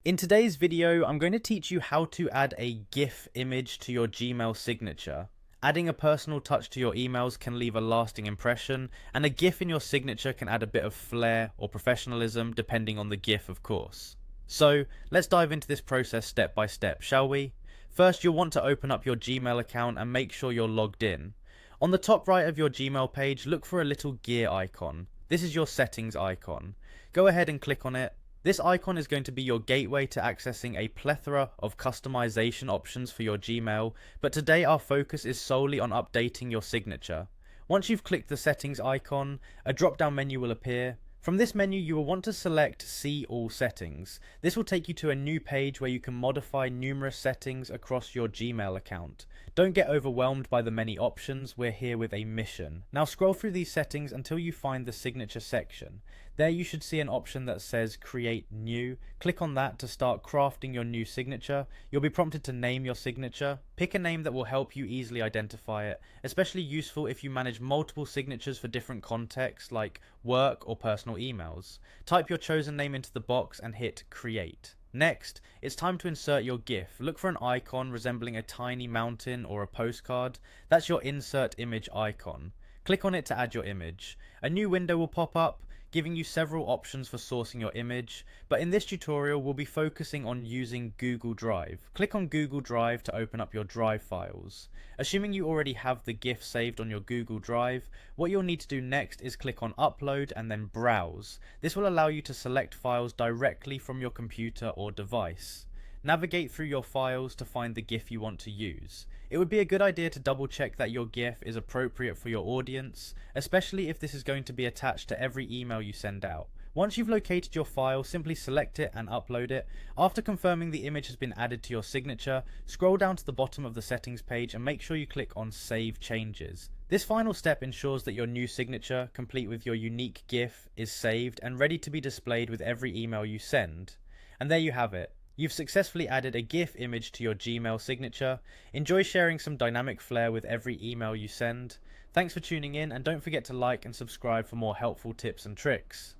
In today's video, I'm going to teach you how to add a GIF image to your Gmail signature. Adding a personal touch to your emails can leave a lasting impression, and a GIF in your signature can add a bit of flair or professionalism depending on the GIF, of course. So, let's dive into this process step by step, shall we? First, you'll want to open up your Gmail account and make sure you're logged in. On the top right of your Gmail page, look for a little gear icon. This is your settings icon. Go ahead and click on it. This icon is going to be your gateway to accessing a plethora of customization options for your Gmail, but today our focus is solely on updating your signature. Once you've clicked the settings icon, a drop-down menu will appear. From this menu, you will want to select See All Settings. This will take you to a new page where you can modify numerous settings across your Gmail account. Don't get overwhelmed by the many options, we're here with a mission. Now scroll through these settings until you find the signature section. There you should see an option that says Create New. Click on that to start crafting your new signature. You'll be prompted to name your signature. Pick a name that will help you easily identify it, especially useful if you manage multiple signatures for different contexts like work or personal emails. Type your chosen name into the box and hit Create. Next, it's time to insert your GIF. Look for an icon resembling a tiny mountain or a postcard. That's your insert image icon. Click on it to add your image. A new window will pop up, giving you several options for sourcing your image, but in this tutorial we'll be focusing on using Google Drive. Click on Google Drive to open up your Drive files. Assuming you already have the GIF saved on your Google Drive, what you'll need to do next is click on Upload and then Browse. This will allow you to select files directly from your computer or device. Navigate through your files to find the GIF you want to use. It would be a good idea to double check that your GIF is appropriate for your audience, especially if this is going to be attached to every email you send out. Once you've located your file, simply select it and upload it. After confirming the image has been added to your signature, scroll down to the bottom of the settings page and make sure you click on Save Changes. This final step ensures that your new signature, complete with your unique GIF, is saved and ready to be displayed with every email you send. And there you have it. You've successfully added a GIF image to your Gmail signature. Enjoy sharing some dynamic flair with every email you send. Thanks for tuning in, and don't forget to like and subscribe for more helpful tips and tricks.